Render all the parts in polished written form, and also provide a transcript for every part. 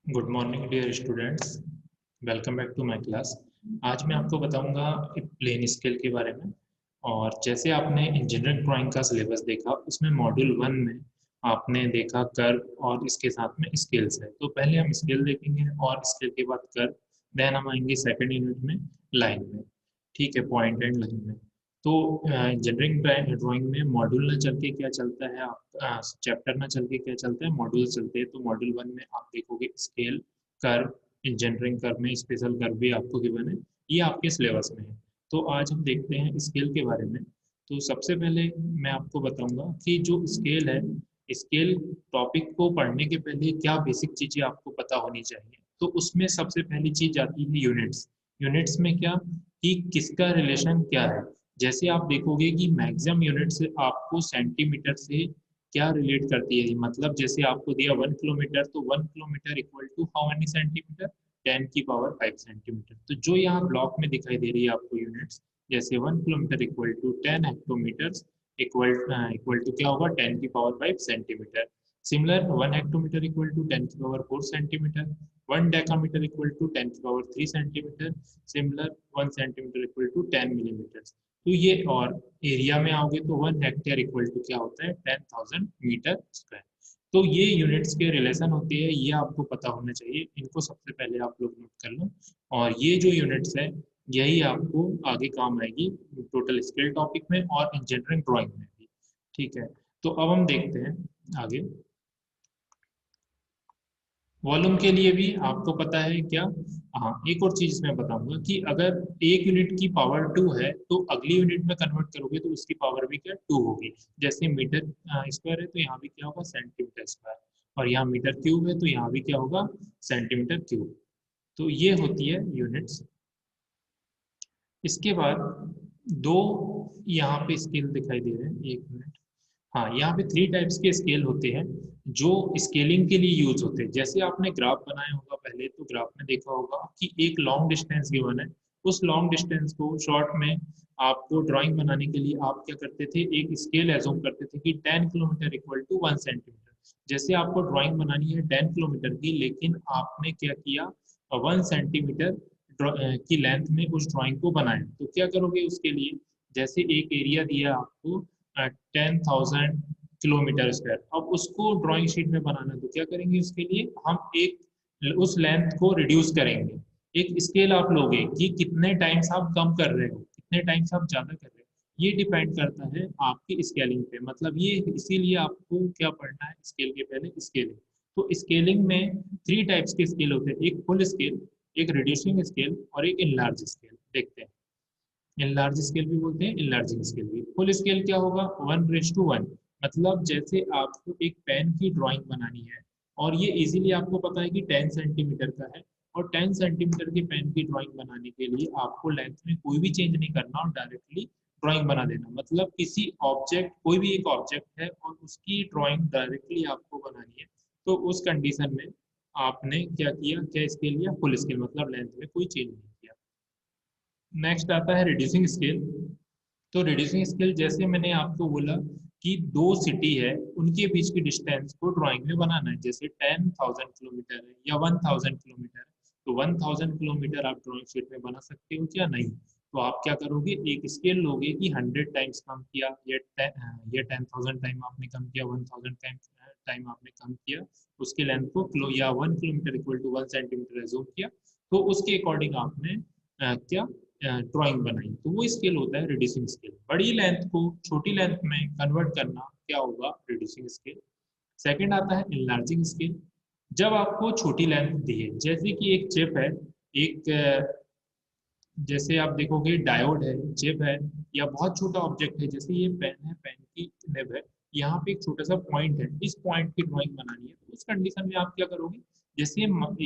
Good morning dear students. Welcome back to my class. आज मैं आपको बताऊंगा प्लेन स्केल के बारे में। और जैसे आपने इंजीनियरिंग ड्राइंग का सिलेबस देखा, उसमें मॉड्यूल 1 में आपने देखा कर्व और इसके साथ में स्केल्स है। तो पहले हम स्केल देखेंगे और स्केल के बाद कर्व, देन हम आएंगे सेकंड यूनिट में लाइन में। ठीक है, पॉइंट एंड लाइन में। तो इंजीनियरिंग ड्राइंग में मॉड्यूल ना चल के क्या चलता है, आप चैप्टर ना चल के क्या चलता है, मॉड्यूल चलते हैं। तो मॉड्यूल 1 में आप देखोगे स्केल, कर्व, इंजीनियरिंग कर्व में स्पेशल कर्व भी आपको गिवन है, ये आपके सिलेबस में है। तो आज हम देखते हैं स्केल के बारे में। तो सबसे पहले मैं आपको बताऊंगा कि जो स्केल है, स्केल टॉपिक को पढ़ने के पहले क्या बेसिक चीजें आपको पता होनी चाहिए। तो उसमें सबसे पहली चीज आती है यूनिट्स। यूनिट्स में क्या, कि किसका रिलेशन क्या है। जैसे आप देखोगे कि मैक्सिमम यूनिट्स आपको सेंटीमीटर से क्या रिलेट करती है। मतलब जैसे आपको दिया 1 किलोमीटर, तो 1 kilometre equal to how many centimetre, 10 की पावर 5 सेंटीमीटर। तो जो यहाँ ब्लॉक में दिखाई दे रही है आपको यूनिट्स, जैसे 1 kilometre equal to 10 hectometre, equal equal to क्या होगा, 10 की power 5 centimetre. Similar 1 hectometre equal to 10 की power 4 centimetre, 1 decametre equal to 10 की power 3 centimetre. Similar 1 centimetre equal to 10 millimetre. तो ये, और एरिया में आओगे तो 1 हेक्टेयर इक्वल टू क्या होता है, 10,000 मीटर स्क्वायर। तो ये यूनिट्स के रिलेशन होते हैं, ये आपको पता होना चाहिए। इनको सबसे पहले आप लोग नोट कर लो। और ये जो यूनिट्स है, यही आपको आगे काम आएगी टोटल स्केल टॉपिक में और इंजीनियरिंग ड्राइंग में भी। ठीक है, तो अब हम देखते हैं आगे। वॉल्यूम के लिए भी आपको पता है क्या। हाँ, एक और चीज मैं बताऊंगा कि अगर एक यूनिट की पावर 2 है, तो अगली यूनिट में कन्वर्ट करोगे तो उसकी पावर भी क्या 2 होगी। जैसे मीटर स्क्वायर है तो यहाँ भी क्या होगा, सेंटीमीटर स्क्वायर। और यहाँ मीटर क्यूब है तो यहाँ भी क्या होगा, सेंटीमीटर क्यूब। तो ये होती है यूनिट्स। इसके बाद दो यहाँ पे स्केल दिखाई दे रहे हैं, एक मिनट। हाँ, यहाँ पे 3 टाइप्स के स्केल होते हैं जो स्केलिंग के लिए यूज होते हैं। जैसे आपने ग्राफ बनाया होगा पहले, तो ग्राफ में देखा होगा कि एक लॉन्ग डिस्टेंस गिवन है। उस लॉन्ग डिस्टेंस को शॉर्ट में आपको ड्राइंग बनाने के लिए आप क्या करते थे, एक स्केल एज्यूम करते थे कि 10 किलोमीटर इक्वल टू 1 सेंटीमीटर। जैसे आपको ड्राइंग बनानी है 10 किलोमीटर की, लेकिन आपने क्या किया, 1 सेंटीमीटर की लेंथ में उस ड्राइंग को बनाया। तो क्या करोगे उसके लिए, जैसे एक एरिया दिया आपको 10,000 किलोमीटर स्क्वायर, अब उसको ड्राइंग शीट में बनाना, तो क्या करेंगे उसके लिए, हम एक उस लेंथ को रिड्यूस करेंगे। एक स्केल आप लोगे कि कितने टाइम्स आप कम कर रहे हो, कितने टाइम्स आप ज्यादा कर रहे हो। ये डिपेंड करता है आपकी स्केलिंग पे। मतलब ये इसीलिए आपको क्या पढ़ना है स्केल के पहले, स्केलिंग। तो स्केलिंग में 3 टाइप्स के स्केल होते हैं, एक फुल स्केल, एक रिड्यूसिंग स्केल और एक इनलार्ज स्केल। देखते हैं, इनलार्ज स्केल भी बोलते हैं, इनलार्जिंग स्केल भी। फुल स्केल क्या होगा, 1:1। मतलब जैसे आपको एक पेन की ड्राइंग बनानी है, और ये इजीली आपको पता है कि 10 सेंटीमीटर का है, और 10 सेंटीमीटर की पेन की ड्राइंग बनाने के लिए आपको लेंथ में कोई भी चेंज नहीं करना और डायरेक्टली ड्राइंग बना देना। मतलब किसी ऑब्जेक्ट, कोई भी एक ऑब्जेक्ट है और उसकी ड्राइंग डायरेक्टली आपको बनानी है, तो उस कंडीशन में आपने क्या किया, क्या स्केल लिया, फुल स्केल। मतलब लेंथ में कोई चेंज नहीं किया। नेक्स्ट आता है रिड्यूसिंग स्केल। तो रिड्यूसिंग स्केल, जैसे मैंने आपको बोला कि दो सिटी है, उनके बीच की डिस्टेंस को ड्राइंग में बनाना है। जैसे 10,000 किलोमीटर है या 1,000 किलोमीटर है, तो 1,000 किलोमीटर आप ड्राइंग शीट में बना सकते हो क्या, नहीं। तो आप क्या करोगे, एक स्केल लोगे कि 100 टाइम्स कम किया, या 10,000 टाइम आपने कम किया, 1,000 टाइम टाइम आपने कम किया, उसके लेंथ को या 1 kilometre equal to 1 centimetre assume किया, तो उसके अकॉर्डिंग आपने क्या ड्राइंग बनाई। तो वो स्केल होता है रिड्यूसिंग स्केल। बड़ी लेंथ को छोटी लेंथ में कन्वर्ट करना क्या होगा, रिड्यूसिंग स्केल। सेकंड आता है इनलार्जिंग स्केल। जब आपको छोटी लेंथ दी है, जैसे कि एक चिप है, एक जैसे आप देखोगे डायोड है, चिप है, या बहुत छोटा ऑब्जेक्ट है, जैसे ये पेन है, पेन की निब है, यहाँ पे एक छोटा सा पॉइंट है, इस पॉइंट की ड्राइंग बनानी है। तो उस कंडीशन में आप क्या करोगे, जैसे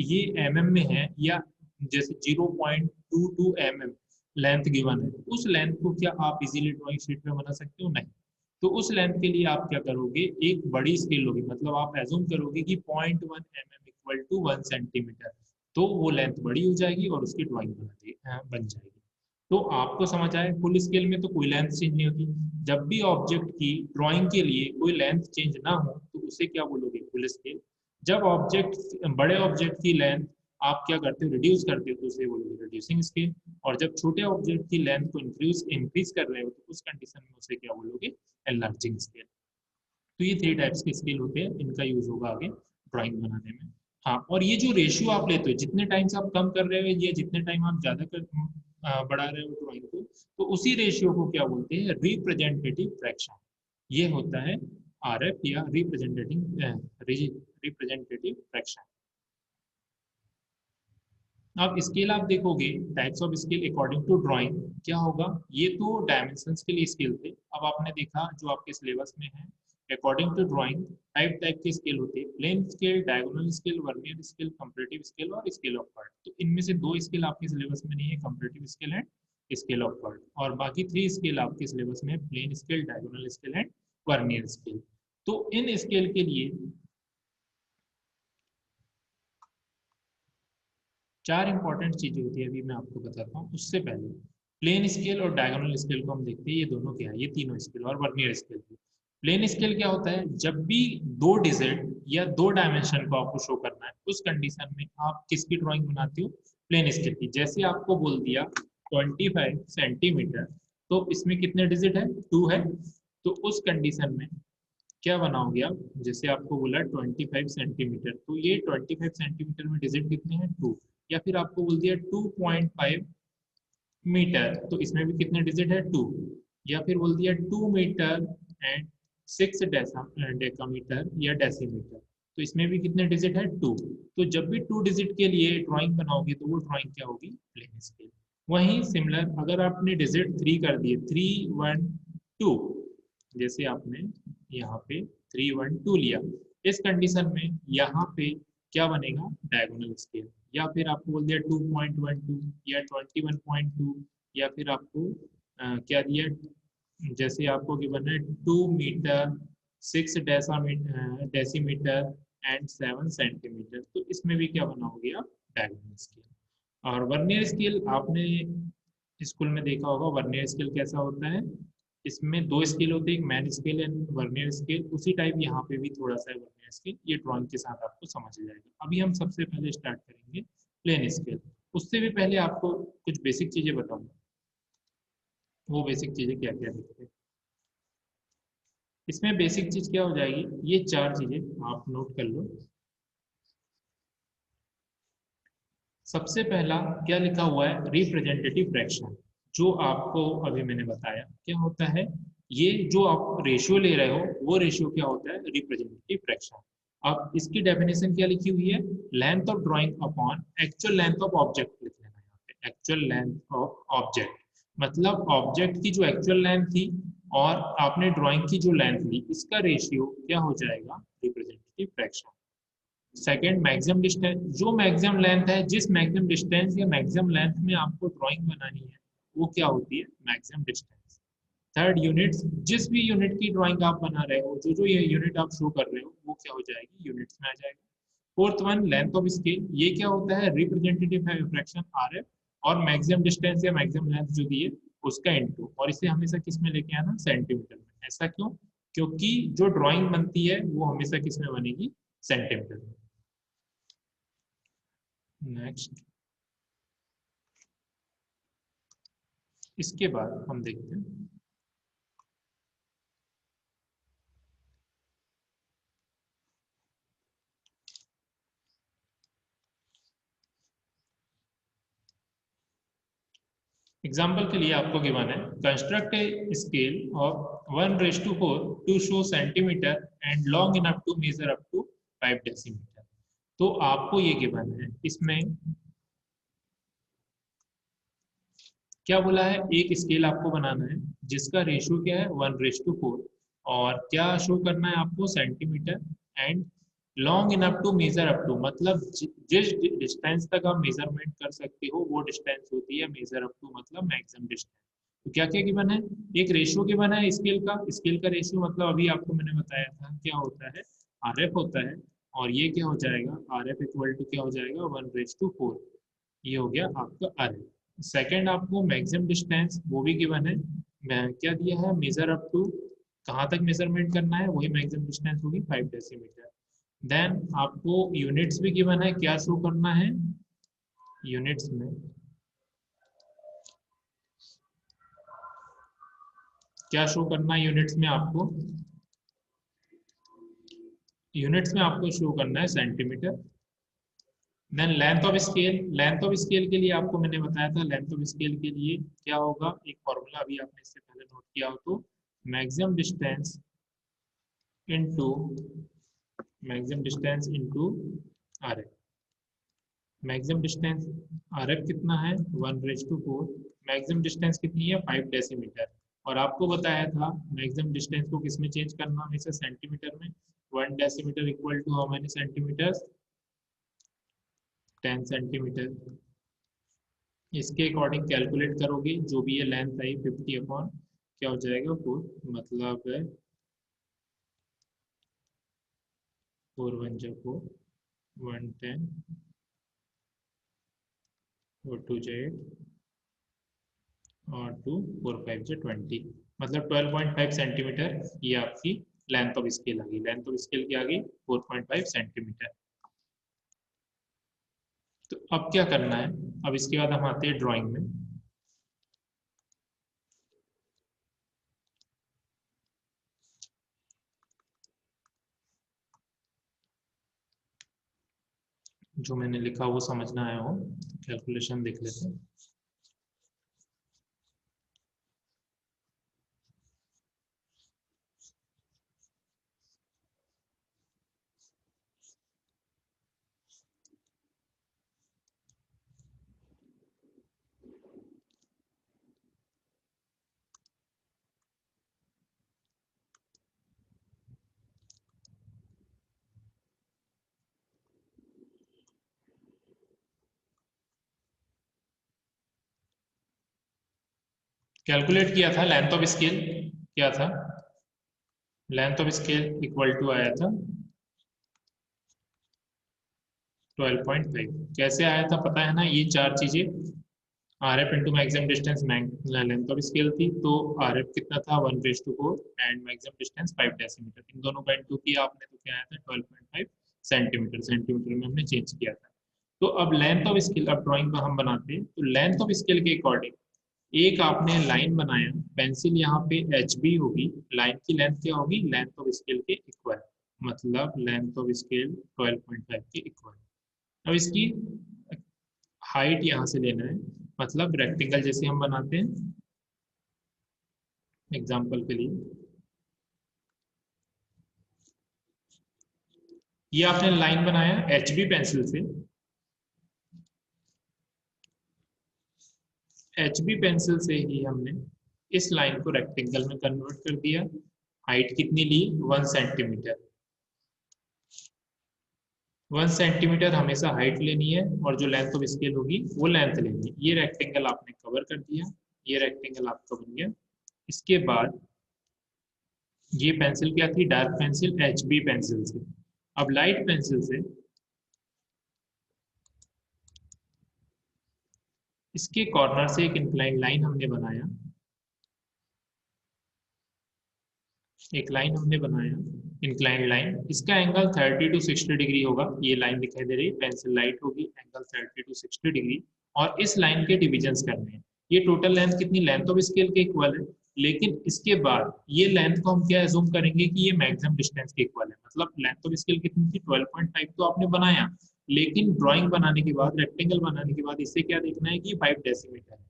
ये एमएम में है, या जैसे 0.22 mm लेंथ गिवन है, उस लेंथ को क्या आप इजीली ड्राइंग शीट में बना सकते हो, नहीं। तो उस लेंथ के लिए आप क्या करोगे, एक बड़ी स्केल लोगे। मतलब आप एज्यूम करोगे कि 0.1 mm इक्वल टू 1 सेंटीमीटर, तो वो लेंथ बड़ी हो जाएगी और उसकी ड्राइंग बन जाएगी। तो आपको समझ आए, फुल स्केल में तो कोई लेंथ चेंज नहीं होती। जब भी ऑब्जेक्ट की ड्राइंग के लिए कोई लेंथ चेंज ना हो, तो उसे क्या बोलोगे, फुल स्केल। जब ऑब्जेक्ट बड़े ऑब्जेक्ट की लेंथ आप क्या करते हो, रिड्यूस करते हो, तो उसे बोलोगे रिड्यूसिंग स्केल। और जब छोटे ऑब्जेक्ट की लेंथ को इंक्रीज कर रहे हो तो उस कंडीशन में उसे क्या बोलोगे, एनलार्जिंग स्केल। तो ये 3 टाइप्स के स्केल होते हैं, इनका यूज होगा आगे ड्राइंग बनाने में। हाँ, और ये जो रेशियो आप लेते हो, जितने टाइम से आप कम कर रहे हो या जितने टाइम आप ज्यादा बढ़ा रहे हो ड्राइंग को, तो उसी रेशियो को क्या बोलते हैं, रिप्रेजेंटेटिव फ्रैक्शन। ये होता है आरएफ या रिप्रेजेंटेटिव फ्रैक्शन। अब स्केल आप देखोगे, types of scale according to drawing क्या होगा, ये तो डायमेंशंस के लिए स्केल थे। अब आपने देखा जो आपके सिलेबस में है, according to drawing type type के स्केल होते हैं, plain scale, diagonal scale, vernier scale, comparative scale और स्केल ऑफ कर्व। तो इनमें से 2 स्केल आपके सिलेबस में नहीं है, comparative scale and scale of curve, और बाकी 3 स्केल आपके सिलेबस में है, plain scale, diagonal scale and vernier scale. तो इन स्केल के लिए 4 इंपॉर्टेंट चीजें होती है, अभी मैं आपको बताता हूँ। उससे पहले प्लेन स्केल और डायगोनल स्केल को हम देखते हैं, ये दोनों क्या है, ये तीनों स्केल और वर्नियर स्केल भी। प्लेन स्केल क्या होता है, जब भी 2 डिजिट या 2 डायमेंशन को आपको शो करना है, उस कंडीशन में आप किसकी ड्राइंग बनाते हो, प्लेन स्केल की। जैसे आपको बोल दिया 25 सेंटीमीटर, तो इसमें कितने डिजिट है, 2 है। तो उस कंडीशन में क्या बनाओगे आप, जैसे आपको बोला 25 सेंटीमीटर, तो ये 25 सेंटीमीटर में डिजिट कितने हैं, 2। या फिर आपको बोल दिया 2.5 मीटर, तो इसमें भी कितने डिजिट है, 2। या फिर बोल दिया 2 मीटर एंड 6 डेकामीटर या डेसीमीटर, तो इसमें भी कितने डिजिट है, 2। तो जब भी 2 डिजिट के लिए ड्राइंग बनाओगे तो वो ड्राइंग क्या होगी, प्लेन स्केल। वहीं सिमिलर अगर आपने डिजिट 3 कर दिए, 3 1 2, जैसे आपने यहाँ पे 3 1 2 लिया, इस कंडीशन में यहाँ पे क्या बनेगा, डायगोनल स्केल। या फिर आपको बोल दिया 2.12 या 21.2, या फिर आपको क्या दिया, जैसे आपको गिवन है 2 मीटर 6 डेसीमीटर एंड 7 सेंटीमीटर, तो इसमें भी क्या बनाओगे आप, डायगोनल स्केल। और वर्नियर स्केल आपने स्कूल में देखा होगा, वर्नियर स्केल कैसा होता है, इसमें 2 स्केल होते हैं, एक main scale and vernier scale. उसी टाइप यहाँ पे भी थोड़ा सा है वर्नियर स्केल, ये ड्राइंग के साथ आपको समझ आ जाएगा। अभी हम सबसे पहले स्टार्ट करेंगे प्लेन स्केल। उससे भी पहले आपको कुछ बेसिक चीजें बताऊंगा, वो बेसिक चीजें क्या क्या देखते हैं। इसमें बेसिक चीज क्या हो जाएगी, ये 4 चीजें आप नोट कर लो। सबसे पहला क्या लिखा हुआ है, रिप्रेजेंटेटिव फ्रैक्शन। जो आपको अभी मैंने बताया क्या होता है, ये जो आप रेशियो ले रहे हो, वो रेशियो क्या होता है, रिप्रेजेंटेटिव फ्रैक्शन। अब इसकी डेफिनेशन क्या लिखी हुई है, length of drawing upon actual length of object लिख लेना यहाँ पे, एक्चुअल लेंथ ऑफ ऑब्जेक्ट, मतलब ऑब्जेक्ट की जो एक्चुअल लेंथ थी और आपने ड्राइंग की जो लेंथ ली, इसका रेशियो क्या हो जाएगा, representative fraction. Second, maximum distance, जो मैक्सिमम लेंथ है, जिस मैक्सिमम डिस्टेंस या मैक्सिमम लेंथ में आपको ड्राइंग बनानी है, वो क्या होती है, मैक्सिमम डिस्टेंस। थर्ड, यूनिट्स, जिस भी यूनिट की ड्राइंग आप बना रहे हो, जो जो ये यूनिट आप शो कर रहे हो, वो क्या हो जाएगी, यूनिट्स में आ जाएगा। Fourth one, length of scale, ये क्या होता है, रिप्रेजेंटेटिव फ्रैक्शन आर एफ, और मैक्सिमम डिस्टेंस या मैक्सिमम लेंथ जो दी है उसका इनटू, और इसे हमेशा किस में लेके आना, सेंटीमीटर में। ऐसा क्यों, क्योंकि जो ड्राइंग बनती है वो हमेशा किस में बनेगी, सेंटीमीटर में। नेक्स्ट, इसके बाद हम देखते हैं एग्जाम्पल के लिए आपको गिवन है, construct a scale of 1:4 to show centimetre and long enough to measure up to 5 decimetre. तो आपको ये गिवन है, इसमें क्या बोला है, एक स्केल आपको बनाना है जिसका रेशियो क्या है, 1:4, और क्या शो करना है आपको, centimetre, and long enough to measure up to, मतलब जिस डिस्टेंस तक आप मेजरमेंट कर सकते हो वो डिस्टेंस होती है मेजर अप टू, मतलब मैक्सिमम डिस्टेंस। तो क्या क्या गिवन है, एक रेशियो गिवन है स्केल का रेशियो, मतलब अभी आपको मैंने बताया था क्या होता है, आरएफ होता है। और ये क्या हो जाएगा, आरएफ इक्वल टू क्या हो जाएगा, 1:4, ये हो गया आपका आरएफ। सेकंड, आपको मैक्सिमम डिस्टेंस वो भी गिवन है, क्या दिया है, मेजर अप टू, कहाँ तक मेजरमेंट करना है, वही मैक्सिमम डिस्टेंस होगी 5 डेसीमीटर। देन आपको यूनिट्स भी गिवन है, क्या शो करना है यूनिट्स में, क्या शो करना है यूनिट्स में आपको, यूनिट्स में आपको शो करना है centimetre. Then length of scale, length of scale के लिए आपको मैंने बताया था, लेंथ ऑफ स्केल के लिए क्या होगा, एक फॉर्मूला अभी आपने इससे पहले नोट किया हो तो, maximum distance into maximum distance into R F. Maximum distance R F कितना है 1/4, मैक्सिमम डिस्टेंस कितनी है 5 डेसीमीटर, और आपको बताया था मैक्सिमम डिस्टेंस को किस में चेंज करना, हमेशा सेंटीमीटर में। 1 decimetre equal to how many centimetre, 10 centimetre. इसके अकॉर्डिंग कैलकुलेट करोगे, जो भी ये लेंथ आई 50 अपॉन क्या हो जाएगा 4, मतलब 4 1 जा 4, 110, 4 2 जा 8, और 2 4 5 जा 20, मतलब 12.5 सेंटीमीटर ये आपकी लेंथ ऑफ स्केल आ गई। लेंथ ऑफ स्केल की आ गई 4.5 सेंटीमीटर। तो अब क्या करना है, अब इसके बाद हम आते हैं ड्राइंग में। जो मैंने लिखा वो समझना आया हो, कैलकुलेशन देख लेते हैं। कैलकुलेट किया था लेंथ ऑफ स्केल, क्या था length of scale equal to आया था 12.5। कैसे आया था पता है ना, ये चार चीजें, R F into maximum distance length of scale थी, तो आर एफ कितना था 1/4 एंड मैक्सिमम डिस्टेंस 5 डेसीमीटर, इन दोनों का इंटू किया आपने तो क्या आया था 12.5 सेंटीमीटर, सेंटीमीटर में हमने चेंज किया था। तो अब लेंथ ऑफ स्केल, अब ड्राइंग को हम बनाते हैं, तो लेंथ ऑफ स्केल के अकॉर्डिंग एक आपने लाइन बनाया, पेंसिल यहाँ पे एच बी होगी, लाइन की लेंथ क्या होगी लेंथ ऑफ स्केल के इक्वल, मतलब लेंथ ऑफ स्केल 12.5 के इक्वल। अब इसकी हाइट यहाँ से लेना है, मतलब रेक्टेंगल जैसे हम बनाते हैं एग्जाम्पल के लिए, ये आपने लाइन बनाया एच बी पेंसिल से, एच बी पेंसिल से ही हमने इस लाइन को रेक्टेंगल में कन्वर्ट कर दिया। हाइट कितनी ली 1 सेंटीमीटर, 1 सेंटीमीटर हमेशा हाइट लेनी है, और जो लेंथ ऑफ स्केल होगी वो लेंथ लेनी है। ये रेक्टेंगल आपने कवर कर दिया, ये रेक्टेंगल आपका बन गया। इसके बाद ये पेंसिल क्या थी dark pencil H B pencil से, अब लाइट पेंसिल से इसके कॉर्नर से एक इंक्लाइन लाइन हमने बनाया, एक लाइन हमने बनाया इंक्लाइन लाइन, इसका एंगल 30 टू 60 डिग्री होगा। ये लाइन दिखाई दे रही है पेंसिल लाइट होगी, एंगल 30 टू 60 डिग्री, और इस लाइन के डिविजन्स करने हैं। ये टोटल लेंथ कितनी लेंथ ऑफ स्केल के इक्वल है, लेकिन इसके बाद ये लेंथ को हम क्या एज्यूम करेंगे कि ये मैक्सिमम डिस्टेंस के इक्वल है, मतलब लेंथ ऑफ स्केल कितनी थी 12.5 तो आपने बनाया, लेकिन ड्राइंग बनाने के बाद रेक्टेंगल बनाने के बाद इससे क्या देखना है कि 5 डेसीमीटर है,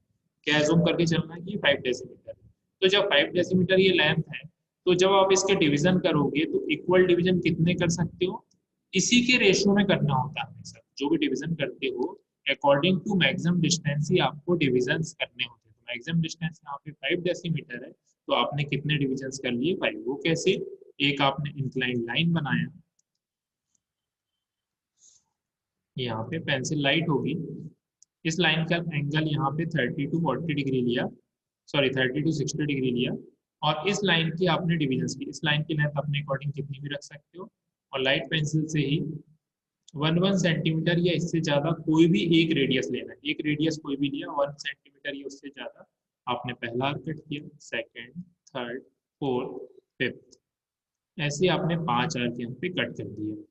क्या एज्यूम करके चलना है कि 5 डेसीमीटर है। तो जब 5 डेसीमीटर ये लेंथ है, तो जब आप इसके डिवीजन करोगे तो इक्वल डिवीजन कितने कर सकते हो, इसी के रेशियो में करना होता है हमेशा, जो भी डिवीजन करते हो अकॉर्डिंग टू मैक्सिमम डिस्टेंस ही आपको डिवीजन करने होते हैं। तो मैक्सिमम डिस्टेंस यहाँ पे 5 डेसीमीटर है, तो आपने कितने डिवीजन कर लिए 5। वो कैसे, एक आपने इंक्लाइन लाइन बनाया, यहाँ पे पेंसिल लाइट होगी, इस लाइन का एंगल यहाँ पे 30 टू 40 डिग्री लिया, सॉरी 30 टू 60 डिग्री लिया, और इस लाइन की आपने डिवीजन की, इस लाइन की लेंथ अपने अकॉर्डिंग कितनी भी रख सकते हो, और लाइट पेंसिल से ही 1 सेंटीमीटर या इससे ज्यादा कोई भी एक रेडियस लेना है, एक रेडियस कोई भी लिया 1 सेंटीमीटर या उससे ज्यादा, आपने पहला आर्क कट किया, सेकेंड, थर्ड, फोर्थ, फिफ्थ, ऐसे आपने 5 आर्क यहाँ पे कट कर दिए।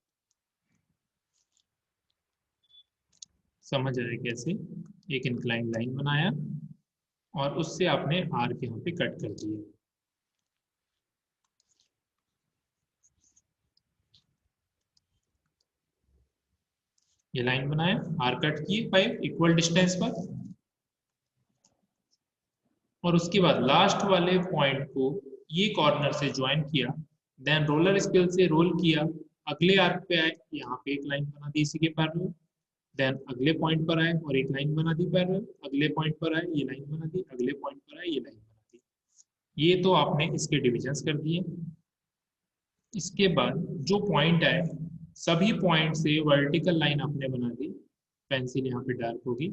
समझ आया कैसे? एक इंक्लाइन लाइन बनाया और उससे आपने आर्क यहाँ पे कट कर दिया। ये लाइन बनाया, आर्क कट किए 5 इक्वल डिस्टेंस पर, और उसके बाद लास्ट वाले पॉइंट को ये कॉर्नर से ज्वाइन किया, देन रोलर स्केल से रोल किया, अगले आर्क पे आए, यहाँ पे एक लाइन बना दी इसी के पैरेलल, देन अगले पॉइंट पर आए और एक लाइन बना दी पैरेलल, अगले पॉइंट पर आए ये लाइन बना दी, अगले पॉइंट पर आए ये लाइन बना दी। ये तो आपने इसके डिविजन्स कर दिए। इसके बाद जो पॉइंट आए सभी पॉइंट से वर्टिकल लाइन आपने बना दी, पेंसिल यहाँ पे डार्क होगी।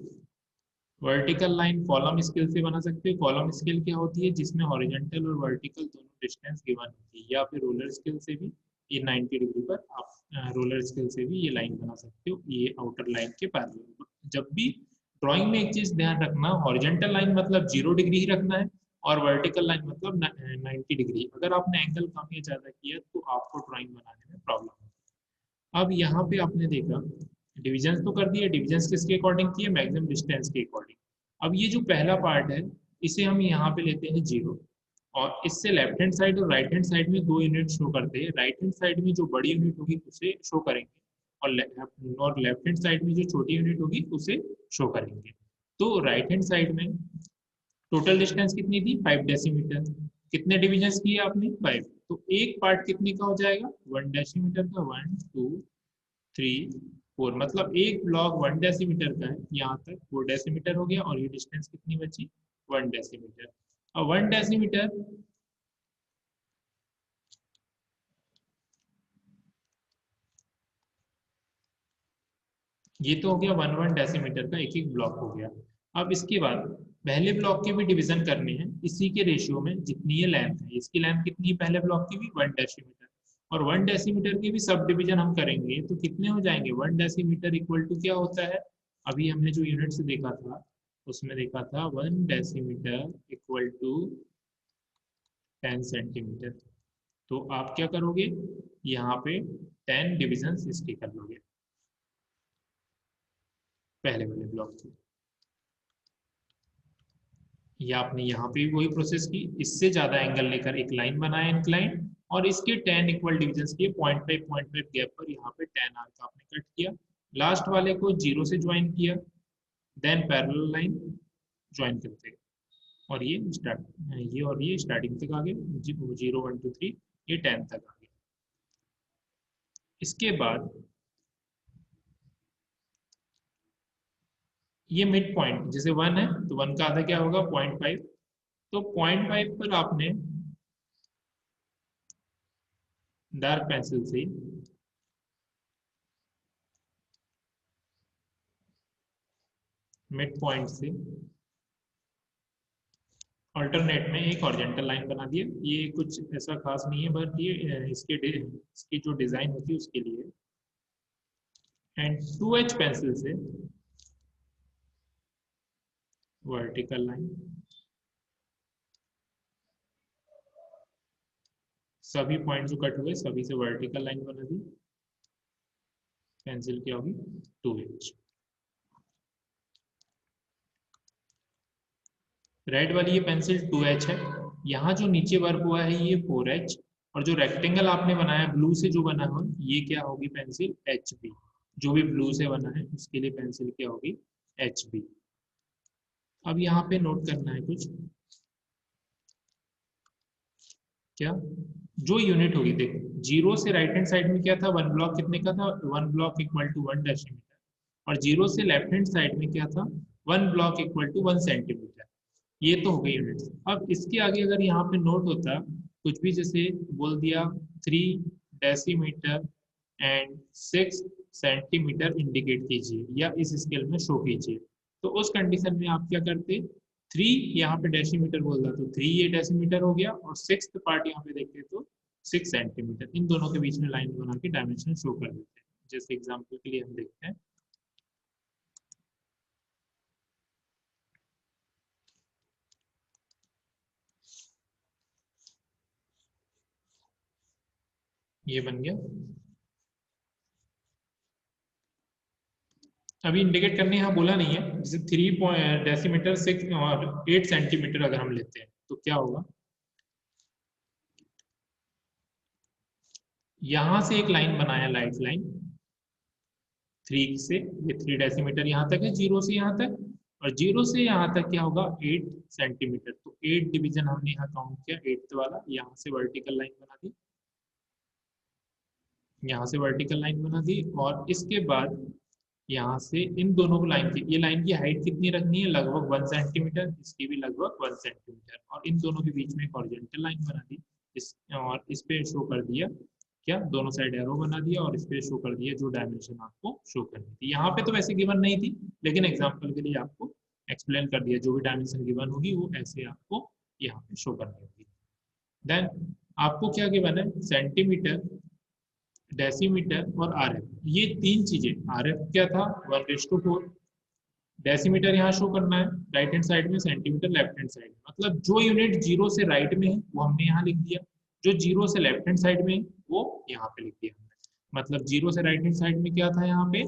वर्टिकल लाइन कॉलम स्केल से बना सकते हो। कॉलम स्केल क्या होती है? जिसमें हॉरिजॉन्टल और वर्टिकल दोनों डिस्टेंस गिवन होती है। या फिर रोलर स्केल से भी ये 90 डिग्री पर आप रोलर स्केल से भी ये लाइन बना सकते हो, ये आउटर लाइन के पैरेलल। जब भी ड्राइंग में एक चीज ध्यान रखना, हॉरिजॉन्टल लाइन मतलब 0 डिग्री ही रखना है और वर्टिकल लाइन मतलब 90 डिग्री। अगर आपने एंगल कम या ज्यादा किया तो आपको ड्राइंग बनाने में प्रॉब्लम होगी। अब यहाँ पे आपने देखा डिविजन्स तो कर दिए, डिविजन्स किसके अकॉर्डिंग किए? मैक्सिमम डिस्टेंस के अकॉर्डिंग। अब ये जो पहला पार्ट है इसे हम यहाँ पे लेते हैं 0, और इससे लेफ्ट हैंड साइड और राइट हैंड साइड में 2 यूनिट शो करते हैं। राइट हैंड साइड में जो बड़ी यूनिट होगी उसे शो करेंगे, और लेफ्ट हैंड साइड में जो छोटी यूनिट होगी उसे शो करेंगे। तो राइट हैंड साइड में टोटल डिस्टेंस कितनी थी? 5 डेसीमीटर। कितने डिविजन्स किए आपने? 5। तो एक पार्ट कितने का हो जाएगा? 1 डेसीमीटर का। 1 2 3 4, मतलब एक ब्लॉक 1 डेसीमीटर का है, यहाँ तक 4 डेसीमीटर हो गया, और ये डिस्टेंस कितनी बची? 1 डेसीमीटर। अब 1 डेसीमीटर ये तो हो गया 1 डेसीमीटर का एक एक ब्लॉक हो गया। अब इसके बाद पहले ब्लॉक के भी डिवीजन करने हैं इसी के रेशियो में, जितनी ये लेंथ है। इसकी लेंथ कितनी है पहले ब्लॉक की भी? 1 डेसीमीटर। और 1 डेसीमीटर के भी सब डिवीजन हम करेंगे तो कितने हो जाएंगे? 1 डेसीमीटर इक्वल टू क्या होता है? अभी हमने जो यूनिट से देखा था उसमें देखा था 1 डेसीमीटर इक्वल टू 10 सेंटीमीटर। तो आप क्या करोगे? यहाँ पे 10 डिविजन इसके कर लोगे पहले वाले ब्लॉक की। या आपने यहाँ पे भी वही प्रोसेस की, इससे ज्यादा एंगल लेकर एक लाइन बनाया इंक्लाइन, और इसके 10 इक्वल डिविजन किए, पॉइंट फाइव गैप पर यहाँ पे 10 आर्क आपने कट किया। लास्ट वाले को 0 से ज्वाइन किया, देन पैरेलल लाइन ज्वाइन करते गए, और ये स्टार्टिंग तक आ गए, 0 1 2 3, ये 10 तक आ गया। इसके बाद ये मिड पॉइंट जैसे 1 है तो 1 का आधा क्या होगा? 0.5। तो 0.5 पर आपने डार्क पेंसिल से मिड पॉइंट से अल्टरनेट में एक हॉरिजॉन्टल लाइन बना दिया। ये कुछ ऐसा खास नहीं है, बट ये इसकी जो डिजाइन होती है उसके लिए। एंड 2H पेंसिल से वर्टिकल लाइन, सभी पॉइंट जो कट हुए सभी से वर्टिकल लाइन बना दी। पेंसिल क्या होगी? 2H। रेड वाली ये पेंसिल 2H है। यहाँ जो नीचे वर्क हुआ है ये 4H, और जो रेक्टेंगल आपने बनाया ब्लू से जो बना हो ये क्या होगी? Pencil HB। जो भी ब्लू से बना है उसके लिए पेंसिल क्या होगी? HB। अब यहाँ पे नोट करना है कुछ, क्या? जो यूनिट होगी देखो, 0 से राइट हैंड साइड में क्या था? 1 ब्लॉक कितने का था? 1 ब्लॉक इक्वल टू 1 डेसीमीटर। और 0 से लेफ्ट हैंड साइड में क्या था? 1 ब्लॉक इक्वल टू 1 सेंटीमीटर। ये तो हो गई यूनिट्स। अब इसके आगे अगर यहाँ पे नोट होता कुछ भी, जैसे बोल दिया 3 डेसीमीटर एंड 6 सेंटीमीटर इंडिकेट कीजिए या इस स्केल में शो कीजिए, तो उस कंडीशन में आप क्या करते? 3 यहाँ पे डेसीमीटर बोल रहा तो 3 ये डेसीमीटर हो गया, और 6th पार्ट यहाँ पे देखते तो 6 सेंटीमीटर। इन दोनों के बीच में लाइन बना के डायमेंशन शो कर देते हैं। जैसे एग्जाम्पल के लिए हम देखते हैं, ये बन गया अभी इंडिकेट करने यहाँ बोला नहीं है। जैसे 3 डेसीमीटर 6 और 8 सेंटीमीटर अगर हम लेते हैं तो क्या होगा, यहां से एक लाइन बनाया, लाइट लाइन 3 से, ये 3 डेसीमीटर यहाँ तक है, 0 से यहाँ तक, और 0 से यहाँ तक क्या होगा 8 सेंटीमीटर। तो 8 डिवीजन हमने यहाँ काउंट किया, 8th वाला, यहाँ से वर्टिकल लाइन बना दी, यहाँ से वर्टिकल लाइन बना दी, और इसके बाद यहाँ से इन दोनों को लाइन की, ये लाइन की हाइट कितनी रखनी है, लगभग 1 सेंटीमीटर, इसकी भी लगभग 1 सेंटीमीटर, और इन दोनों के बीच में एक हॉरिजॉन्टल लाइन बना दी, इस और इस पे शो कर दिया क्या, दोनों साइड एरो बना दिया, और इस पे शो कर दिया जो डायमेंशन आपको शो करनी थी। यहाँ पे तो वैसे गिवन नहीं थी, लेकिन एग्जाम्पल के लिए आपको एक्सप्लेन कर दिया, जो भी डायमेंशन गिवन होगी वो ऐसे आपको यहाँ पे शो करनी होगी। देन आपको क्या गिवन है, सेंटीमीटर, डेसीमीटर और आरएफ, ये 3 चीजें। आरएफ क्या था, 1:4, डेसीमीटर यहाँ शो करना है राइट हैंड साइड में, सेंटीमीटर लेफ्ट हैंड साइड में, मतलब जो यूनिट 0 से राइट में है वो हमने यहाँ लिख दिया, जो 0 से लेफ्ट हैंड साइड में है वो यहाँ पे लिख दिया हमने। मतलब 0 से राइट हैंड साइड में क्या था यहाँ पे,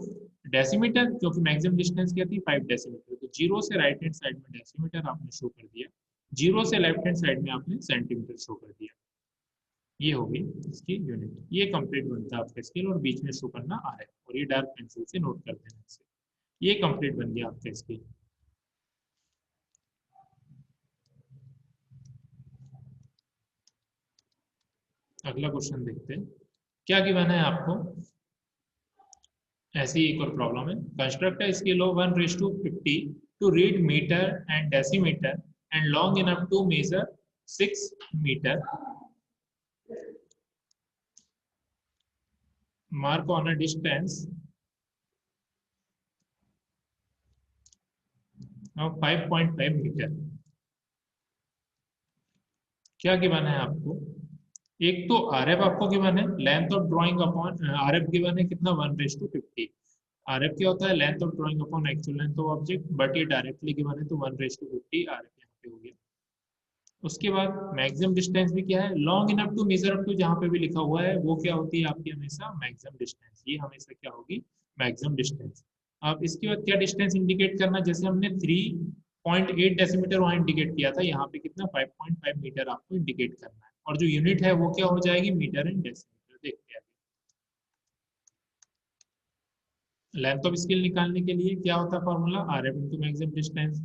डेसीमीटर, क्योंकि मैक्सिमम डिस्टेंस क्या थी 5 डेसीमीटर, तो 0 से राइट हैंड साइड में डेसीमीटर आपने शो कर दिया, 0 से लेफ्ट हैंड साइड में आपने सेंटीमीटर शो कर दिया। ये होगी इसकी यूनिट, ये कंप्लीट बनता है आपका स्केल, और बीच में शो करना आ रहा है, और ये डार्क पेंसिल से नोट कर देना इसे, ये कंप्लीट बन गया आपका स्केल। अगला क्वेश्चन देखते हैं, क्या गिवन है आपको, ऐसी एक और प्रॉब्लम है, construct a scale of 1:50 to read metre and decimetre and long enough to measure 6 metre, mark on a distance of 5.5 metre. क्या गिवन है आपको, एक तो आरएफ आपको गिवन है, length of drawing upon RF given है कितना, 1:50। आरएफ क्या होता है, length of drawing upon actual length of object, but ये डायरेक्टली गिवन है तो 1:50 आरएफ यहाँ पे हो गया। उसके बाद मैक्सिमम डिस्टेंस भी क्या है, long enough to measure up to, जहाँ पे भी लिखा हुआ है वो क्या होती है आपकी हमेशा मैक्सिमम डिस्टेंस, ये हमेशा क्या होगी मैक्सिमम डिस्टेंस। अब इसके बाद क्या डिस्टेंस इंडिकेट करना, जैसे हमने 3.8 डेसीमीटर वहां इंडिकेट किया था, यहाँ पे कितना 5.5 मीटर आपको इंडिकेट करना है, और जो यूनिट है वो क्या हो जाएगी मीटर एंड डेसीमीटर। देखते हैं लेंथ ऑफ स्केल निकालने के लिए क्या होता है formula, R F into maximum distance,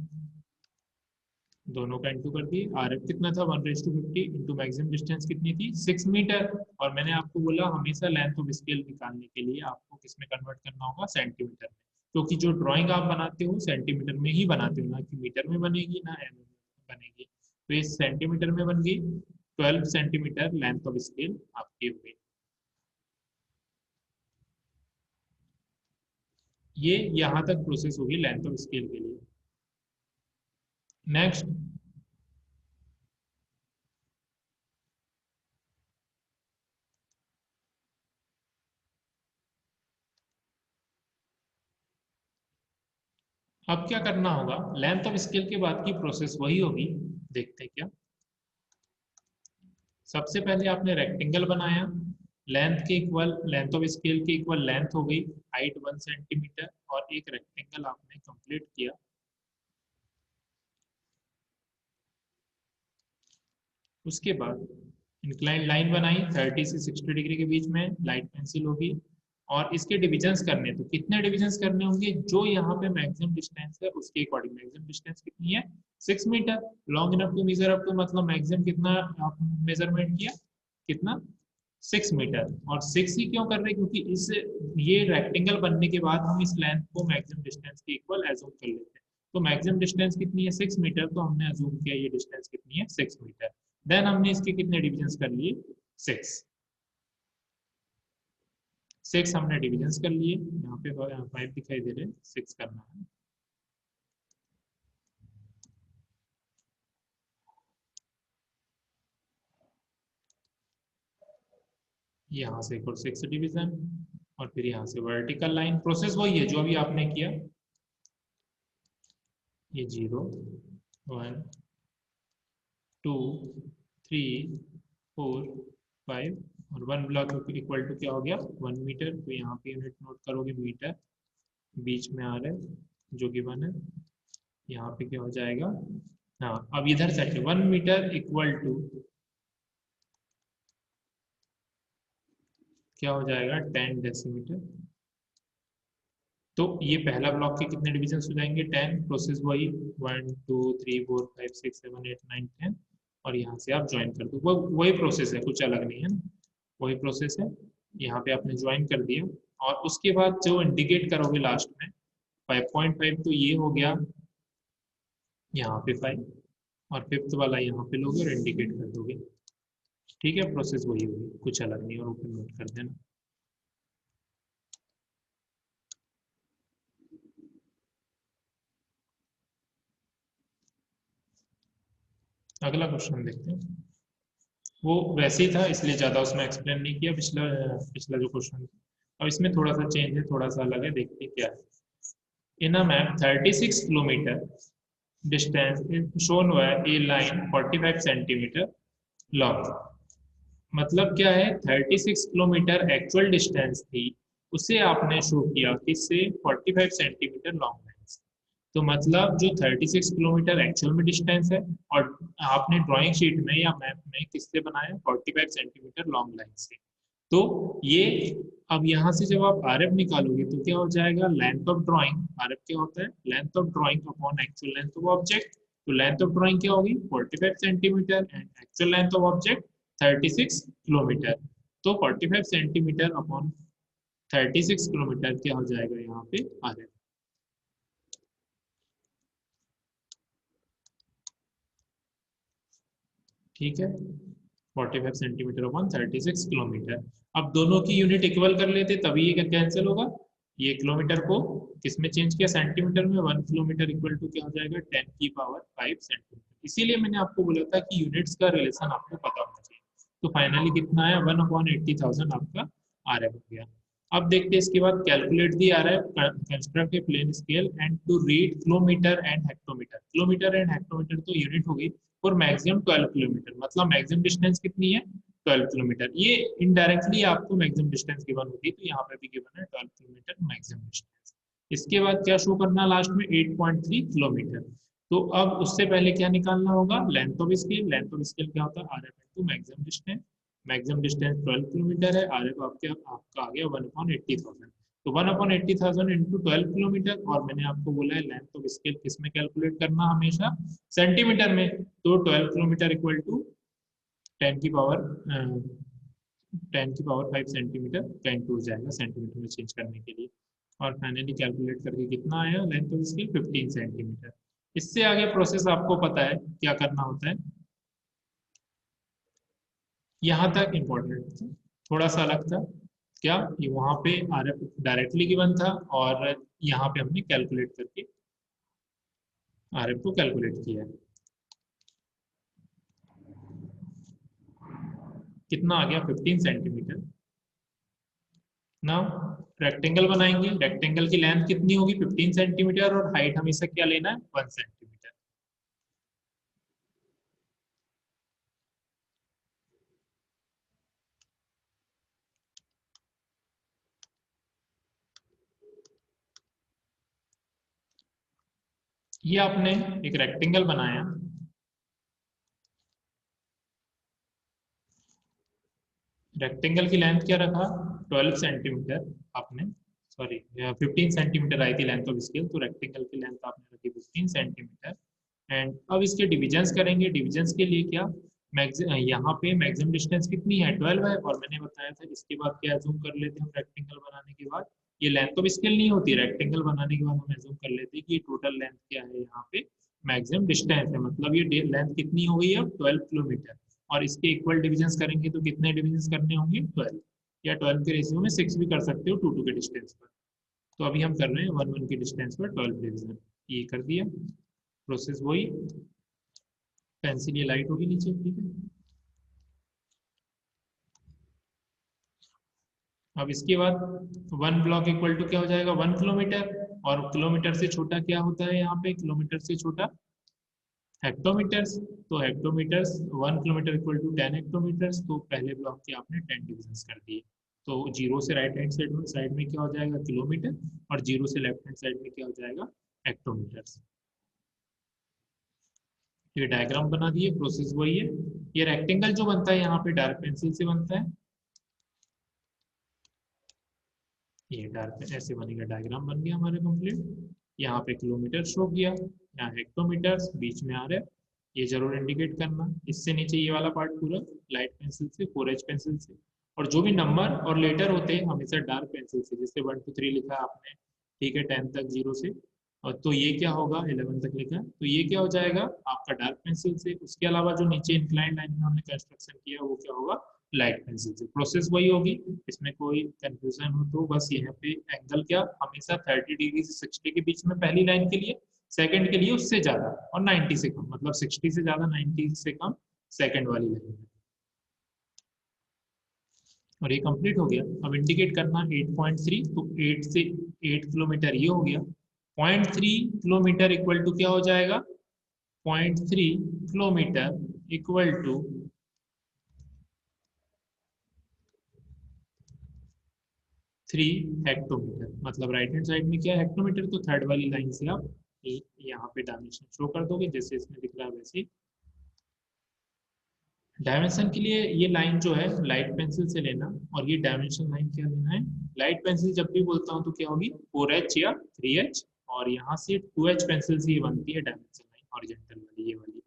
दोनों का इंटू कर दिए, आर एफ कितना था 1:50 इंटू मैक्सिमम डिस्टेंस कितनी थी 6 मीटर, और मैंने आपको बोला हमेशा लेंथ ऑफ स्केल निकालने के लिए आपको किस में कन्वर्ट करना होगा, सेंटीमीटर में, क्योंकि जो ड्राइंग आप बनाते हो सेंटीमीटर में ही बनाते हो, ना कि मीटर में बनेगी ना एम में बनेगी। तो ये सेंटीमीटर में बन गई, 12 सेंटीमीटर लेंथ ऑफ स्केल आपकी हो गई। ये यहाँ तक प्रोसेस होगी लेंथ ऑफ स्केल के लिए। नेक्स्ट, अब क्या करना होगा, लेंथ ऑफ स्केल के बाद की प्रोसेस वही होगी, देखते हैं क्या। सबसे पहले आपने रेक्टेंगल बनाया, लेंथ के इक्वल, लेंथ ऑफ स्केल के इक्वल लेंथ हो गई, हाइट 1 सेंटीमीटर, और एक रेक्टेंगल आपने कंप्लीट किया। उसके बाद इंक्लाइन लाइन बनाई 30 से 60 डिग्री के बीच में, लाइट पेंसिल होगी, और इसके डिविजन्स करने, तो कितने डिविजन्स करने होंगे, जो यहाँ पे मैक्सिमम डिस्टेंस है उसके अकॉर्डिंग, मैक्सिमम डिस्टेंस कितनी है 6 metre, long enough to measure up to, मतलब मैक्सिमम कितना आप मेजरमेंट किया, कितना 6 मीटर, और 6 ही क्यों कर रहे हैं, क्योंकि इस ये रेक्टेंगल बनने के बाद हम इस लेंथ को मैक्सिमम डिस्टेंस के इक्वल एज्यूम कर लेते हैं। तो मैक्सिमम डिस्टेंस कितनी है 6 मीटर, तो हमने एज्यूम किया ये डिस्टेंस कितनी है 6 मीटर। देन हमने इसके कितने डिविजन्स कर लिए 6, 6 हमने डिविजन्स कर लिए, यहाँ पे 5 दिखाई दे रहे हैं, 6 करना है। यहाँ से एक और 6 डिवीजन, और फिर यहाँ से वर्टिकल लाइन, प्रोसेस वही है जो अभी आपने किया, ये 0 1 2 3 4 5, और 1 ब्लॉक इक्वल टू क्या हो गया 1 मीटर, तो यहाँ पे यूनिट नोट करोगे मीटर, बीच में आ रहा है जो गिवन है, यहाँ पे क्या हो जाएगा, हाँ अब इधर सेट है 1 मीटर इक्वल टू क्या हो जाएगा 10 डेसीमीटर। तो ये पहला ब्लॉक के कितने डिविजन हो जाएंगे 10, प्रोसेस वही 1 2 3 4 5 6 7 8 9 10, और यहाँ से आप ज्वाइन कर दो, वो वही प्रोसेस है, कुछ अलग नहीं है ना, वही प्रोसेस है। यहाँ पे आपने ज्वाइन कर दिया, और उसके बाद जो इंडिकेट करोगे लास्ट में 5.5, तो ये हो गया यहाँ पे 5, और फिफ्थ वाला यहाँ पे लोगे और इंडिकेट कर दोगे। ठीक है, प्रोसेस वही होगी, कुछ अलग नहीं, और ऊपर नोट कर देना। अगला क्वेश्चन देखते हैं। वो वैसे ही था इसलिए ज़्यादा उसमें एक्सप्लेन नहीं किया, पिछला पिछला जो क्वेश्चन था। अब इसमें थोड़ा सा चेंज है, थोड़ा सा अलग है, देखते हैं क्या है। In a map 36 kilometre distance shown हुआ है ए लाइन 45 सेंटीमीटर लॉन्ग। मतलब क्या है, 36 किलोमीटर एक्चुअल डिस्टेंस थी, उसे आपने शो किया किससे 45 सेंटीमीटर लॉन्ग लाइन से। तो मतलब जो 36 किलोमीटर एक्चुअल में डिस्टेंस है, और आपने ड्राइंग शीट में या मैप में किससे बनाया 45 सेंटीमीटर लॉन्ग लाइन से। तो ये अब यहाँ से जब आप आर एफ निकालोगे तो क्या हो जाएगा, length of drawing, R F क्या होता है length of drawing upon actual length of object. तो लेंथ ऑफ ड्राइंग क्या होगी 45 centimetre and actual length of object 36 kilometre. तो 45 सेंटीमीटर अपॉन 36 किलोमीटर क्या हो जाएगा यहाँ पे आर एफ। ठीक है, 45 सेंटीमीटर अपॉन 36 किलोमीटर। अब दोनों की यूनिट इक्वल कर लेते तभी ये कैंसिल होगा। ये किलोमीटर को किस में चेंज किया सेंटीमीटर में, 1 किलोमीटर इक्वल टू क्या हो जाएगा 10⁵ इसीलिए मैंने आपको बोला था कि यूनिट्स का रिलेशन आपको पता होना चाहिए। तो फाइनली कितना आया 1/80,000 आपका आर एफ हो गया। अब देखते हैं इसके बाद कैलकुलेट दी आ रहा है construct a plain scale and to read kilometre and hectometre. Kilometre and hectometre तो यूनिट होगी, और मैक्सिमम 12 किलोमीटर, मतलब मैक्सिमम डिस्टेंस कितनी है 12 किलोमीटर। ये इनडायरेक्टली आपको मैक्सिमम डिस्टेंस गिवन होती है, तो यहाँ पे भी गिवन है 12 किलोमीटर मैक्सिमम डिस्टेंस। इसके बाद क्या शो करना लास्ट में 8.3 किलोमीटर। तो अब उससे पहले क्या निकालना होगा length of scale. Length of scale क्या होता है R F into maximum distance. Maximum distance 12 kilometre है, आर एफ आपका आ गया 1/80,000। तो 1/80,000 इंटू 12 किलोमीटर, और मैंने आपको बोला है लेंथ ऑफ स्केल किस में कैलकुलेट करना हमेशा सेंटीमीटर में। तो 12 किलोमीटर इक्वल टू 10 की पावर 5 सेंटीमीटर का इंटू हो जाएगा सेंटीमीटर में चेंज करने के लिए। और फाइनली कैलकुलेट करके कितना आया लेंथ ऑफ स्केल 15 सेंटीमीटर। इससे आगे प्रोसेस आपको पता है क्या करना होता है, यहाँ तक इम्पोर्टेंट था, थोड़ा सा अलग था। क्या ये वहां पे आर एफ डायरेक्टली गिवन था, और यहाँ पे हमने कैलकुलेट करके आर एफ को कैलकुलेट किया है। कितना आ गया 15 सेंटीमीटर। ना रेक्टेंगल बनाएंगे, रेक्टेंगल की लेंथ कितनी होगी 15 सेंटीमीटर, और हाइट हमेशा क्या लेना है 1 सेंटीमीटर। ये आपने एक रेक्टेंगल बनाया, रेक्टेंगल की लेंथ क्या रखा 12 सेंटीमीटर आपने, सॉरी 15 सेंटीमीटर आई थी लेंथ ऑफ स्केल, तो रेक्टेंगल की लेंथ आपने रखी 15 सेंटीमीटर। एंड अब इसके डिविजन्स करेंगे, डिविजन्स के लिए क्या यहाँ पे मैक्सिमम डिस्टेंस कितनी है 12 है, और मैंने बताया था इसके बाद क्या एज्यूम कर लेते हैं हम रेक्टेंगल बनाने के बाद, ये लेंथ ऑफ स्केल नहीं होती, रेक्टेंगल बनाने के बाद हम एज्यूम कर लेते हैं कि टोटल लेंथ क्या है यहाँ पे मैक्सिमम डिस्टेंस है, मतलब ये लेंथ कितनी हो गई अब 12 किलोमीटर। और इसके इक्वल डिविजन्स करेंगे तो कितने डिविजन्स करने होंगे 12, या 12 के रेशियो में 6 भी कर सकते हो 2 2 के डिस्टेंस पर। तो अभी हम कर रहे हैं 1 1 के डिस्टेंस पर 12 डिवीजन, ये कर दिया। प्रोसेस वही, पेंसिल ये लाइट होगी नीचे, ठीक है। अब इसके बाद 1 ब्लॉक इक्वल टू क्या हो जाएगा 1 किलोमीटर, और किलोमीटर से छोटा क्या होता है यहाँ पे, किलोमीटर से छोटा हेक्टोमीटर्स। तो हेक्टोमीटर्स 1 किलोमीटर इक्वल टू 10 हेक्टोमीटर्स, तो पहले ब्लॉक के आपने 10 डिविजन कर दिए। तो 0 से राइट हैंड साइड में क्या हो जाएगा किलोमीटर, और 0 से लेफ्ट हैंड साइड में क्या हो जाएगा हेक्टोमीटर। ये डायग्राम बना दिए, प्रोसेस वही है। ये रेक्टेंगल जो बनता है यहाँ पे डार्क पेंसिल से बनता है, ये डार्क ऐसे बनेगा, डायग्राम बन गया हमारे कंप्लीट। यहाँ पे किलोमीटर शो किया, यहाँ हेक्टोमीटर्स बीच में आ रहे, ये जरूर इंडिकेट करना। इससे नीचे ये वाला पार्ट पूरा लाइट पेंसिल से 4H पेंसिल से, और जो भी नंबर और लेटर होते हैं हमेशा डार्क पेंसिल से, जैसे 1 2 3 लिखा है आपने, ठीक है, 10 तक 0 से, और तो ये क्या होगा 11 तक लिखा है, तो ये क्या हो जाएगा आपका डार्क पेंसिल से। उसके अलावा जो नीचे इंक्लाइन लाइन में हमने कंस्ट्रक्शन किया वो क्या होगा लाइट पेंसिल से। प्रोसेस वही होगी, इसमें कोई कंफ्यूजन हो तो बस यहाँ पे एंगल क्या हमेशा 30 डिग्री से 60 के बीच में पहली लाइन के लिए, सेकंड के लिए उससे ज्यादा, और 90 से कम, मतलब 60 से ज्यादा 90 से कम सेकंड वाली लाइन में। और ये कंप्लीट हो गया। अब इंडिकेट करना 8.3, तो 8 से 8 किलोमीटर ये हो गया। 0.3 किलोमीटर इक्वल टू क्या हो जाएगा, 0.3 किलोमीटर इक्वल टू 3 हेक्टोमीटर। मतलब राइट हैंड साइड में क्या है हेक्टोमीटर, तो थर्ड वाली लाइन से आप यहाँ पे डायमेंशन शो कर दोगे, जैसे इसमें दिख रहा है वैसे। डायमेंशन के लिए ये लाइन जो है लाइट पेंसिल से लेना, और ये डायमेंशन लाइन क्या लेना है, लाइट पेंसिल जब भी बोलता हूँ तो क्या होगी 4H या 3H, और यहाँ से 2H पेंसिल से ये बनती है डायमेंशन लाइन हॉरिजॉन्टल वाली, ये वाली।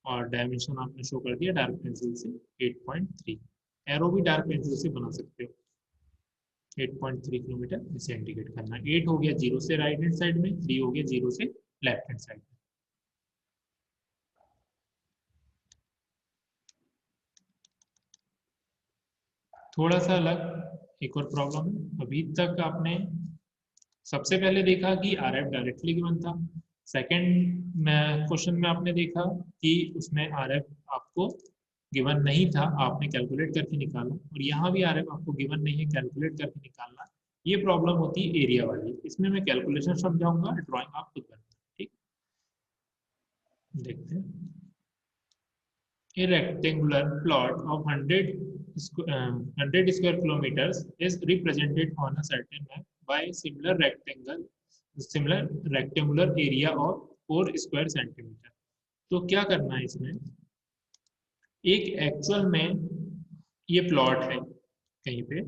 और डायमेंशन आपने शो कर दिया डार्क पेंसिल से 8.3। एरो भी डार्क पेंसिल से बना सकते हो। 8.3 किलोमीटर इसे इंडिकेट करना। 8 हो गया 0 से राइट हैंड साइड में, 3 हो गया 0 से लेफ्ट हैंड साइड में। थोड़ा सा अलग एक और प्रॉब्लम है। अभी तक आपने सबसे पहले देखा कि RF डायरेक्टली गिवन था। सेकंड में क्वेश्चन में आपने देखा कि उसमें RF आपको गिवन नहीं था, आपने कैलकुलेट करके निकाला, और यहाँ भी RF आपको गिवन नहीं है, कैलकुलेट करके निकालना। ये प्रॉब्लम होती है एरिया वाली, इसमें मैं कैलकुलेशन समझाऊंगा, ड्राइंग आप खुद करना। ठीक, देखते हैं। A rectangular plot of 100 square kilometers is represented on a certain map by similar rectangular area of 4 square centimeter। तो क्या करना है इसमें, एक एक्चुअल में ये प्लॉट है कहीं पे,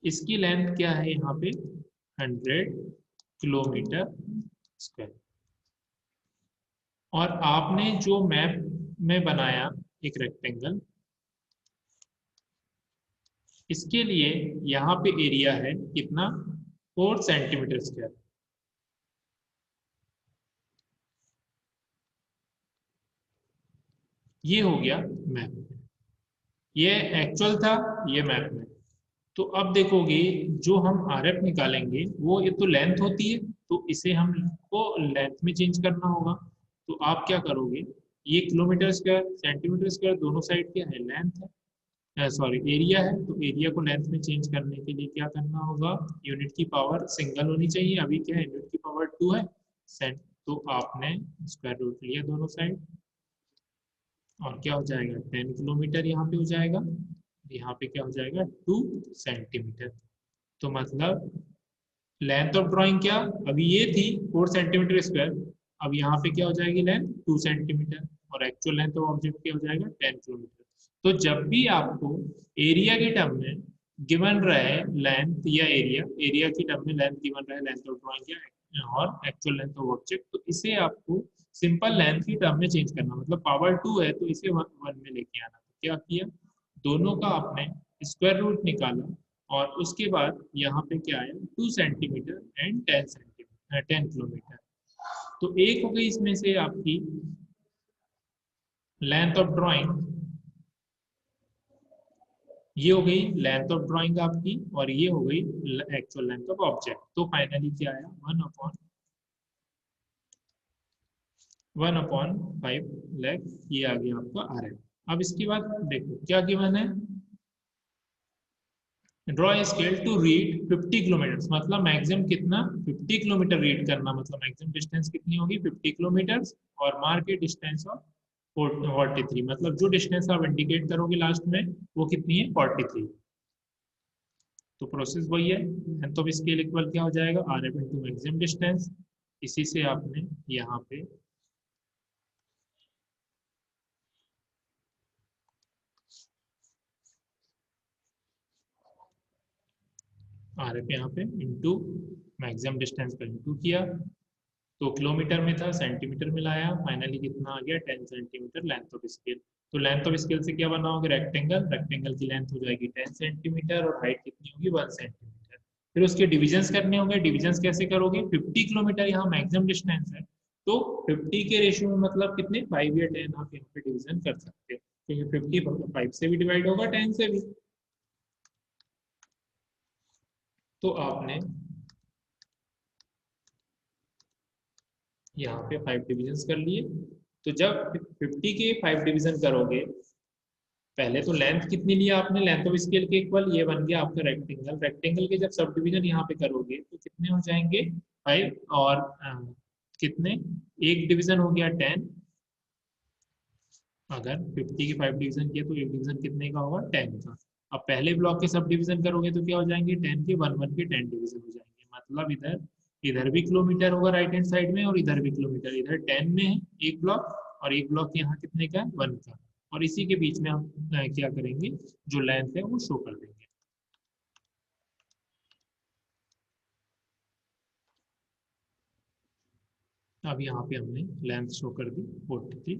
इसकी लेंथ क्या है यहाँ पे 100 किलोमीटर स्क्वायर, और आपने जो मैप में बनाया एक रेक्टेंगल, इसके लिए यहाँ पे एरिया है कितना 4 सेंटीमीटर स्क्वायर। ये हो गया मैप, ये एक्चुअल था, ये मैप में। तो अब देखोगे जो हम RF निकालेंगे वो ये तो लेंथ होती है, तो इसे हमको लेंथ में चेंज करना होगा। तो आप क्या करोगे, ये किलोमीटर स्क्वायर सेंटीमीटर स्क्वायर दोनों साइड क्या है लेंथ है, सॉरी एरिया है, तो एरिया को लेंथ में चेंज करने के लिए क्या करना होगा, यूनिट की पावर सिंगल होनी चाहिए, अभी क्या है यूनिट की पावर 2 है सेंट, तो आपने स्क्वायर रूट लिया दोनों साइड, और क्या हो जाएगा 10 किलोमीटर यहाँ पे हो जाएगा, यहाँ पे क्या हो जाएगा 2 सेंटीमीटर। तो मतलब लेंथ ऑफ ड्राइंग क्या, अभी ये थी 4 सेंटीमीटर स्क्वायर, अब यहाँ पे क्या हो जाएगी लेंथ 2 सेंटीमीटर, और एक्चुअल लेंथ ऑफ ऑब्जेक्ट क्या हो जाएगा 10 किलोमीटर। तो जब भी आपको एरिया के टर्म में गिवन रहे लेंथ या एरिया की टर्म में लेंथ गिवन रहे, लेंथ ऑफ ड्राइंग या और एक्चुअल लेंथ ऑफ ऑब्जेक्ट, तो इसे आपको सिंपल लेंथ की टर्म में चेंज करना, मतलब पावर 2 है तो इसे 1 में लेके आना। तो क्या किया, दोनों का आपने स्क्वायर रूट निकाला, और उसके बाद यहाँ पे क्या आया 2 सेंटीमीटर एंड 10 सेंटीमीटर 10 किलोमीटर। तो एक हो गई इसमें से आपकी लेंथ ऑफ ड्राइंग, ये हो गई लेंथ ऑफ ड्राइंग आपकी, और ये हो गई एक्चुअल लेंथ ऑफ ऑब्जेक्ट। तो फाइनली क्या आया 1/5 लाख, ये आ गया आपका RF। अब इसके बाद देखो क्या गिवन है, draw scale to read 50 kilometre, मतलब मैक्सिमम कितना 50 किलोमीटर रीड करना, मतलब मैक्सिमम डिस्टेंस कितनी होगी 50 किलोमीटर, और मार्केट डिस्टेंस ऑफ 43, मतलब जो डिस्टेंस आप इंडिकेट करोगे लास्ट में वो कितनी है 43। तो प्रोसेस वही है, लेंथ ऑफ स्केल इक्वल क्या हो जाएगा, R F into maximum distance. इसी से आपने यहाँ पे आर एफ यहाँ पे इंटू मैक्सिमम डिस्टेंस का इंटू किया, तो किलोमीटर में था सेंटीमीटर में लाया, फाइनली कितना आ गया 10 सेंटीमीटर लेंथ ऑफ स्केल। तो लेंथ ऑफ स्केल से क्या बना होगा, रेक्टेंगल, रेक्टेंगल की लेंथ हो जाएगी 10 सेंटीमीटर और हाइट कितनी होगी 1 सेंटीमीटर। फिर उसके डिविजन्स करने होंगे, डिविजन्स कैसे करोगे, 50 किलोमीटर यहाँ मैक्सिमम डिस्टेंस है, तो 50 के रेशियो में मतलब कितने 5 या 10 आप यहाँ पे डिवीजन कर सकते हो, तो ये 50 5 से भी डिवाइड होगा 10 से भी। तो आपने यहाँ पे 5 डिविजन्स कर लिए। तो जब 50 के 5 डिवीजन करोगे, पहले तो लेंथ कितनी लिया आपने, लेंथ ऑफ स्केल के इक्वल ये बन गया आपका रेक्टेंगल, रेक्टेंगल के जब सब डिवीजन यहाँ पे करोगे तो कितने हो जाएंगे 5 और कितने, एक डिवीजन हो गया 10, अगर 50 के 5 डिवीजन किया तो एक डिवीजन कितने का होगा 10 का। अब पहले ब्लॉक के सब डिवीजन करोगे तो क्या हो जाएंगे 10 के 1 1 के 10 डिवीजन हो जाएंगे, मतलब इधर इधर भी किलोमीटर होगा राइट हैंड साइड में और इधर भी किलोमीटर, इधर 10 में है एक ब्लॉक और एक ब्लॉक यहाँ कितने का है 1 का, और इसी के बीच में हम क्या करेंगे, जो लेंथ है वो शो कर देंगे। अब यहाँ पे हमने लेंथ शो कर दी 43,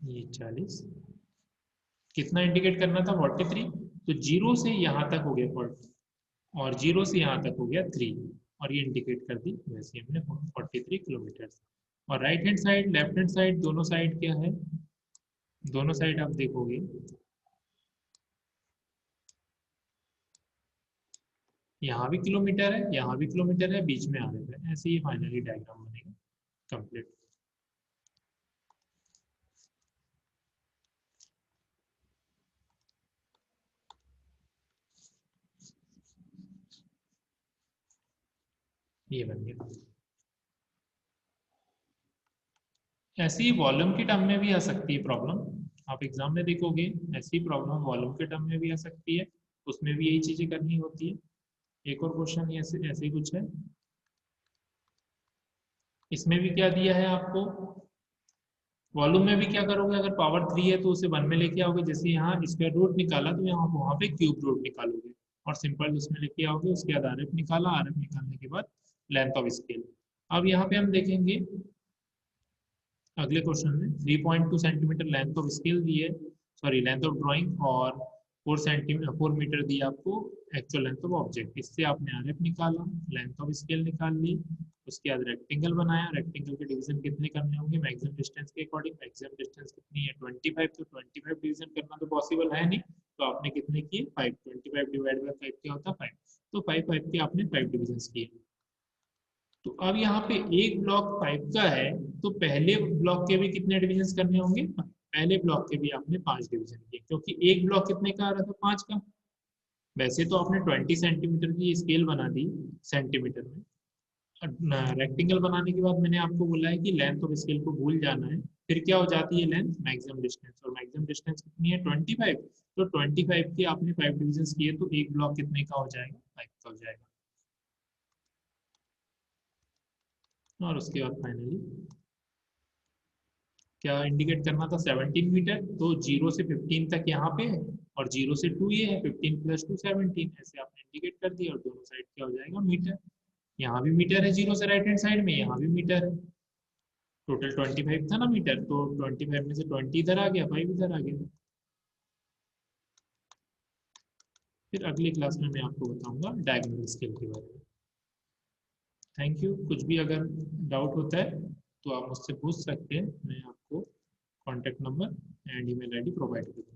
ये 40, कितना इंडिकेट करना था 43, तो जीरो से यहाँ तक हो गया 40 और जीरो से यहाँ तक हो गया 3, और ये इंडिकेट कर दी वैसे हमने 43 किलोमीटर। और right hand side left hand side दोनों साइड क्या है, दोनों साइड आप देखोगे यहाँ भी किलोमीटर है यहाँ भी किलोमीटर है, बीच में आ रहे हैं, ऐसे ही फाइनली डायग्राम बनेगा कंप्लीट। ये बन गया। ऐसे ही वॉल्यूम के टर्म में भी आ सकती है प्रॉब्लम, आप एग्जाम में देखोगे ऐसी प्रॉब्लम वॉल्यूम के टर्म में भी आ सकती है, उसमें भी यही चीजें करनी होती है। एक और क्वेश्चन ऐसे ऐसे ही कुछ है, इसमें भी क्या दिया है आपको, वॉल्यूम में भी क्या करोगे, अगर पावर 3 है तो उसे 1 में लेके आओगे, जैसे यहाँ स्क्वायर रूट निकाला तो यहाँ वहां पे क्यूब रूट निकालोगे और सिंपल उसमें लेके आओगे, उसके बाद आरएफ निकाला, आरएफ निकालने के बाद लेंथ ऑफ स्केल। अब यहाँ पे हम देखेंगे अगले क्वेश्चन में 3.2 सेंटीमीटर लेंथ ऑफ स्केल दी है, सॉरी लेंथ ऑफ ड्राइंग, और 4 मीटर दी आपको एक्चुअल लेंथ ऑफ ऑब्जेक्ट। इससे आपने आरएफ निकाला, लेंथ ऑफ स्केल निकाल ली, उसके बाद रेक्टेंगल बनाया, रेक्टेंगल के डिवीजन कितने करने होंगे मैक्सिमम डिस्टेंस के अकॉर्डिंग, मैक्सिमम डिस्टेंस कितनी है 25, तो 25 डिवीजन करना तो पॉसिबल है नहीं, तो आपने कितने किए 5, 25 डिवाइड बाई 5 क्या होता है 5, तो 5 के आपने 5 डिवीजन किए। तो अब यहाँ पे एक ब्लॉक 5 का है, तो पहले ब्लॉक के भी कितने डिविजन करने होंगे, पहले ब्लॉक के भी आपने 5 डिवीजन किए, क्योंकि एक ब्लॉक कितने का आ रहा था 5 का। वैसे तो आपने 20 सेंटीमीटर की स्केल बना दी सेंटीमीटर में, रेक्टेंगल बनाने के बाद मैंने आपको बोला है कि लेंथ ऑफ स्केल को भूल जाना है, फिर क्या हो जाती है लेंथ मैक्सिमम डिस्टेंस, और मैक्सिमम डिस्टेंस कितनी है 25, तो 25 के आपने 5 डिविजन किए तो एक ब्लॉक कितने का हो जाएगा 5 का हो जाएगा। और उसके बाद फाइनली क्या इंडिकेट करना था 17 मीटर, तो 0 से 15 तक यहाँ पे है और 0 से 2 ये है, 15 प्लस 2 17, ऐसे आपने इंडिकेट कर दिया और दोनों साइड क्या हो जाएगा मीटर, यहाँ भी मीटर है 0 से राइट हैंड साइड में, यहाँ भी मीटर है, टोटल 25 था ना मीटर, तो 25 में से 20 इधर आ गया 5 इधर आ गया। फिर अगली क्लास में मैं आपको बताऊंगा डायगोनल स्केल के बारे में। थैंक यू, कुछ भी अगर डाउट होता है तो आप मुझसे पूछ सकते हैं, मैं आपको contact number and email ID provide करूँगा।